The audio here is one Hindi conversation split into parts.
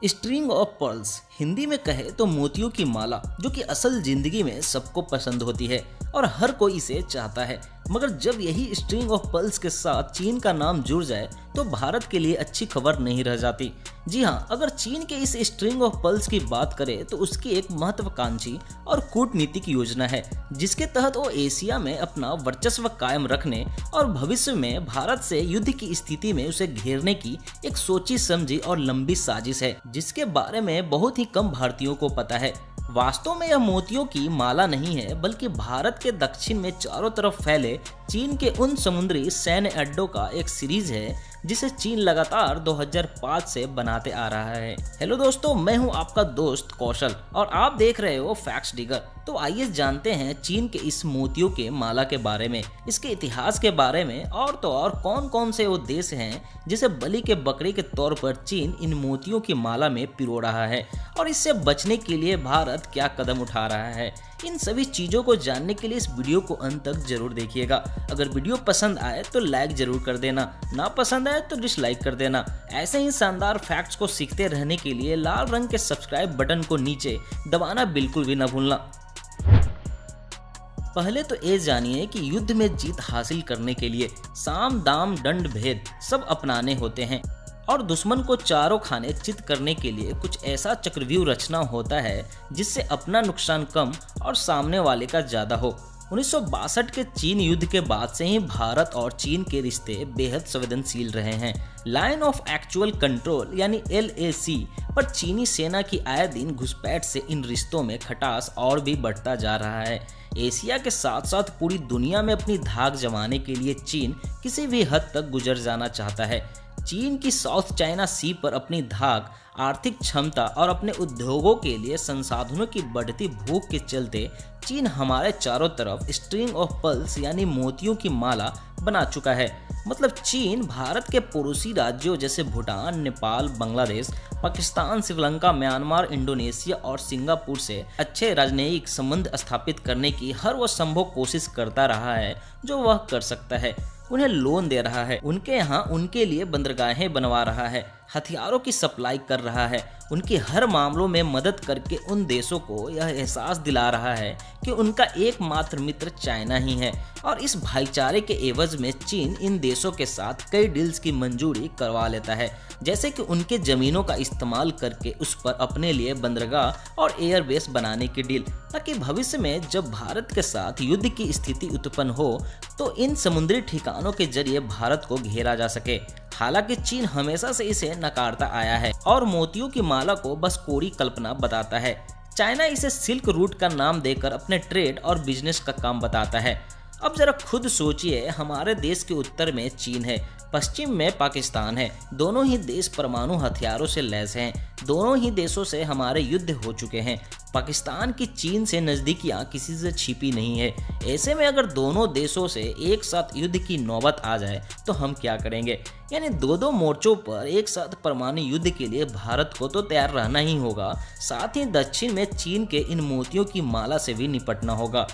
स्ट्रिंग ऑफ पर्ल्स हिंदी में कहे तो मोतियों की माला, जो कि असल जिंदगी में सबको पसंद होती है और हर कोई इसे चाहता है। मगर जब यही स्ट्रिंग ऑफ पर्ल्स के साथ चीन का नाम जुड़ जाए तो भारत के लिए अच्छी खबर नहीं रह जाती। जी हाँ, अगर चीन के इस स्ट्रिंग ऑफ पर्ल्स की बात करें तो उसकी एक महत्वाकांक्षी और कूटनीतिक योजना है, जिसके तहत वो एशिया में अपना वर्चस्व कायम रखने और भविष्य में भारत से युद्ध की स्थिति में उसे घेरने की एक सोची समझी और लंबी साजिश है, जिसके बारे में बहुत ही कम भारतीयों को पता है। वास्तव में यह मोतियों की माला नहीं है, बल्कि भारत के दक्षिण में चारों तरफ फैले चीन के उन समुद्री सैन्य अड्डों का एक सीरीज है जिसे चीन लगातार 2005 से बनाते आ रहा है। हेलो दोस्तों, मैं हूं आपका दोस्त कौशल और आप देख रहे हो फैक्ट्स डिगर। तो आइए जानते हैं चीन के इस मोतियों के माला के बारे में, इसके इतिहास के बारे में और तो और कौन कौन से वो देश हैं जिसे बलि के बकरे के तौर पर चीन इन मोतियों की माला में पिरो रहा है और इससे बचने के लिए भारत क्या कदम उठा रहा है। इन सभी चीजों को जानने के लिए इस वीडियो को अंत तक जरूर देखिएगा। अगर वीडियो पसंद आए तो लाइक जरूर कर देना, ना पसंद आए तो डिसलाइक कर देना। ऐसे ही शानदार फैक्ट्स को सीखते रहने के लिए लाल रंग के सब्सक्राइब बटन को नीचे दबाना बिल्कुल भी ना भूलना। पहले तो ये जानिए कि युद्ध में जीत हासिल करने के लिए साम दाम दंड भेद सब अपनाने होते हैं और दुश्मन को चारों खाने चित करने के लिए कुछ ऐसा चक्रव्यूह रचना होता है जिससे अपना नुकसान कम और सामने वाले का ज्यादा हो। 1962 के चीन युद्ध के बाद से ही भारत और चीन के रिश्ते बेहद संवेदनशील रहे हैं। लाइन ऑफ एक्चुअल कंट्रोल यानी LAC पर चीनी सेना की आए दिन घुसपैठ से इन रिश्तों में खटास और भी बढ़ता जा रहा है। एशिया के साथ साथ पूरी दुनिया में अपनी धाक जमाने के लिए चीन किसी भी हद तक गुजर जाना चाहता है। चीन की साउथ चाइना सी पर अपनी धाक, आर्थिक क्षमता और अपने उद्योगों के लिए संसाधनों की बढ़ती भूख के चलते चीन हमारे चारों तरफ स्ट्रिंग ऑफ पर्ल्स यानी मोतियों की माला बना चुका है। मतलब चीन भारत के पड़ोसी राज्यों जैसे भूटान, नेपाल, बांग्लादेश, पाकिस्तान, श्रीलंका, म्यांमार, इंडोनेशिया और सिंगापुर से अच्छे राजनयिक संबंध स्थापित करने की हर वो संभव कोशिश करता रहा है जो वह कर सकता है। उन्हें लोन दे रहा है, उनके यहाँ उनके लिए बंदरगाहें बनवा रहा है, हथियारों की सप्लाई कर रहा है, उनके हर मामलों में मदद करके उन देशों को यह एहसास दिला रहा है कि उनका एकमात्र मित्र चाइना ही है। और इस भाईचारे के एवज में चीन इन देशों के साथ कई डील्स की मंजूरी करवा लेता है, जैसे कि उनके जमीनों का इस्तेमाल करके उस पर अपने लिए बंदरगाह और एयरबेस बनाने की डील, ताकि भविष्य में जब भारत के साथ युद्ध की स्थिति उत्पन्न हो तो इन समुद्री ठिकानों के जरिए भारत को घेरा जा सके। हालांकि चीन हमेशा से इसे नकारता आया है और मोतियों की माला को बस कोरी कल्पना बताता है। चाइना इसे सिल्क रूट का नाम देकर अपने ट्रेड और बिजनेस का काम बताता है। अब जरा खुद सोचिए, हमारे देश के उत्तर में चीन है, पश्चिम में पाकिस्तान है। दोनों ही देश परमाणु हथियारों से लैस हैं। दोनों ही देशों से हमारे युद्ध हो चुके हैं। पाकिस्तान की चीन से नज़दीकियां किसी से छिपी नहीं है। ऐसे में अगर दोनों देशों से एक साथ युद्ध की नौबत आ जाए तो हम क्या करेंगे? यानी दो मोर्चों पर एक साथ परमाणु युद्ध के लिए भारत को तो तैयार रहना ही होगा, साथ ही दक्षिण में चीन के इन मोतियों की माला से भी निपटना होगा।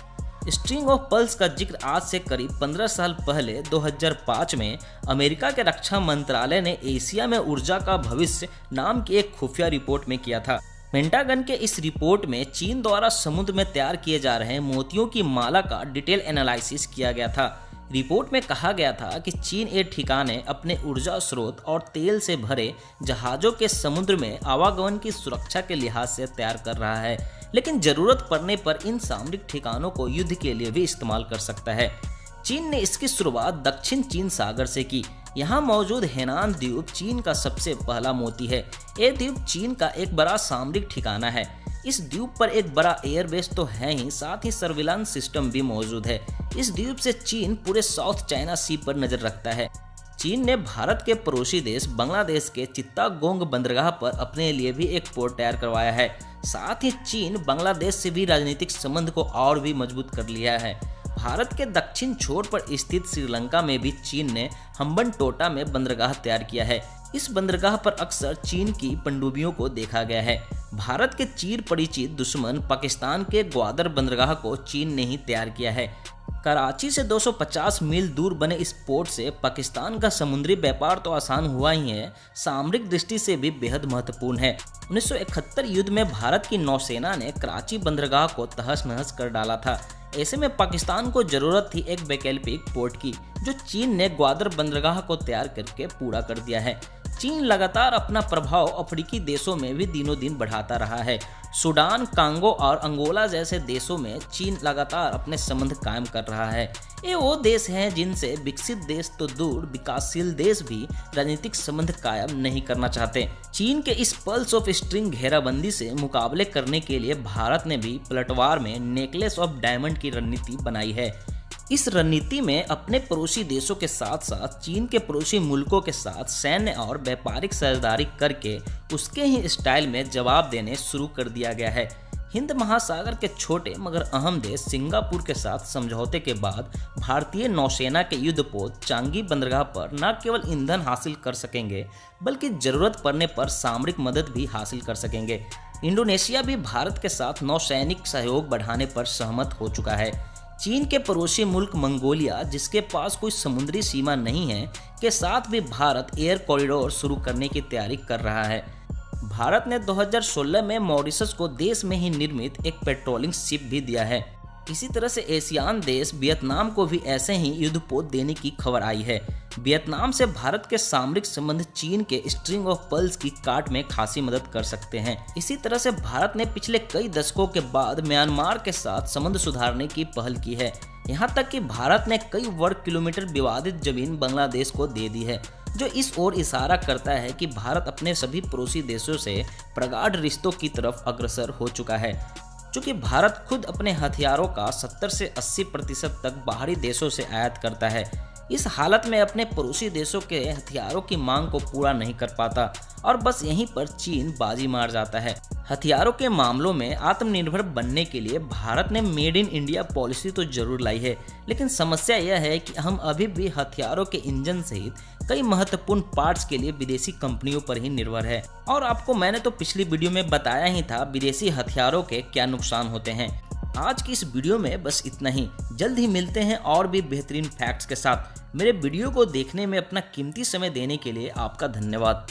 स्ट्रिंग ऑफ पर्ल्स का जिक्र आज से करीब 15 साल पहले 2005 में अमेरिका के रक्षा मंत्रालय ने एशिया में ऊर्जा का भविष्य नाम की एक खुफिया रिपोर्ट में किया था। पेंटागन के इस रिपोर्ट में चीन द्वारा समुद्र में तैयार किए जा रहे मोतियों की माला का डिटेल एनालिसिस किया गया था। रिपोर्ट में कहा गया था कि चीन ये ठिकाने अपने ऊर्जा स्रोत और तेल से भरे जहाज़ों के समुद्र में आवागमन की सुरक्षा के लिहाज से तैयार कर रहा है, लेकिन जरूरत पड़ने पर इन सामरिक ठिकानों को युद्ध के लिए भी इस्तेमाल कर सकता है। चीन ने इसकी शुरुआत दक्षिण चीन सागर से की। यहाँ मौजूद हेनान द्वीप चीन का सबसे पहला मोती है। ये द्वीप चीन का एक बड़ा सामरिक ठिकाना है। इस द्वीप पर एक बड़ा एयरबेस तो है ही, साथ ही सर्विलांस सिस्टम भी मौजूद है। इस द्वीप से चीन पूरे साउथ चाइना सी पर नजर रखता है। चीन ने भारत के पड़ोसी देश बांग्लादेश के चित्तागोंग बंदरगाह पर अपने लिए भी एक पोर्ट तैयार करवाया है। साथ ही चीन बांग्लादेश से भी राजनीतिक संबंध को और भी मजबूत कर लिया है। भारत के दक्षिण छोर पर स्थित श्रीलंका में भी चीन ने हम्बनटोटा में बंदरगाह तैयार किया है। इस बंदरगाह पर अक्सर चीन की पनडुब्बियों को देखा गया है। भारत के चिर परिचित दुश्मन पाकिस्तान के ग्वादर बंदरगाह को चीन ने ही तैयार किया है। कराची से 250 मील दूर बने इस पोर्ट से पाकिस्तान का समुद्री व्यापार तो आसान हुआ ही है, सामरिक दृष्टि से भी बेहद महत्वपूर्ण है। 1971 युद्ध में भारत की नौसेना ने कराची बंदरगाह को तहस नहस कर डाला था। ऐसे में पाकिस्तान को जरूरत थी एक वैकल्पिक पोर्ट की, जो चीन ने ग्वादर बंदरगाह को तैयार करके पूरा कर दिया है। चीन लगातार अपना प्रभाव अफ्रीकी देशों में भी दिनों दिन बढ़ाता रहा है। सूडान, कांगो और अंगोला जैसे देशों में चीन लगातार अपने संबंध कायम कर रहा है। ये वो देश हैं जिनसे विकसित देश तो दूर विकासशील देश भी राजनीतिक संबंध कायम नहीं करना चाहते। चीन के इस पल्स ऑफ स्ट्रिंग घेराबंदी से मुकाबले करने के लिए भारत ने भी पलटवार में नेकलेस ऑफ डायमंड की रणनीति बनाई है। इस रणनीति में अपने पड़ोसी देशों के साथ साथ चीन के पड़ोसी मुल्कों के साथ सैन्य और व्यापारिक साझेदारी करके उसके ही स्टाइल में जवाब देने शुरू कर दिया गया है। हिंद महासागर के छोटे मगर अहम देश सिंगापुर के साथ समझौते के बाद भारतीय नौसेना के युद्धपोत चांगी बंदरगाह पर न केवल ईंधन हासिल कर सकेंगे बल्कि जरूरत पड़ने पर सामरिक मदद भी हासिल कर सकेंगे। इंडोनेशिया भी भारत के साथ नौसैनिक सहयोग बढ़ाने पर सहमत हो चुका है। चीन के पड़ोसी मुल्क मंगोलिया, जिसके पास कोई समुद्री सीमा नहीं है, के साथ भी भारत एयर कॉरिडोर शुरू करने की तैयारी कर रहा है। भारत ने 2016 में मॉरिशस को देश में ही निर्मित एक पेट्रोलिंग शिप भी दिया है। इसी तरह से एशियान देश वियतनाम को भी ऐसे ही युद्धपोत देने की खबर आई है। वियतनाम से भारत के सामरिक संबंध चीन के स्ट्रिंग ऑफ पर्ल्स की काट में खासी मदद कर सकते हैं। इसी तरह से भारत ने पिछले कई दशकों के बाद म्यांमार के साथ संबंध सुधारने की पहल की है। यहाँ तक कि भारत ने कई वर्ग किलोमीटर विवादित जमीन बांग्लादेश को दे दी है, जो इस ओर इशारा करता है कि भारत अपने सभी पड़ोसी देशों से प्रगाढ़ रिश्तों की तरफ अग्रसर हो चुका है। चूँकि भारत खुद अपने हथियारों का 70 से 80% तक बाहरी देशों से आयात करता है, इस हालत में अपने पड़ोसी देशों के हथियारों की मांग को पूरा नहीं कर पाता और बस यहीं पर चीन बाजी मार जाता है। हथियारों के मामलों में आत्मनिर्भर बनने के लिए भारत ने मेड इन इंडिया पॉलिसी तो जरूर लाई है, लेकिन समस्या यह है कि हम अभी भी हथियारों के इंजन सहित कई महत्वपूर्ण पार्ट्स के लिए विदेशी कंपनियों पर ही निर्भर है। और आपको मैंने तो पिछली वीडियो में बताया ही था विदेशी हथियारों के क्या नुकसान होते हैं। आज की इस वीडियो में बस इतना ही। जल्द ही मिलते हैं और भी बेहतरीन फैक्ट्स के साथ। मेरे वीडियो को देखने में अपना कीमती समय देने के लिए आपका धन्यवाद।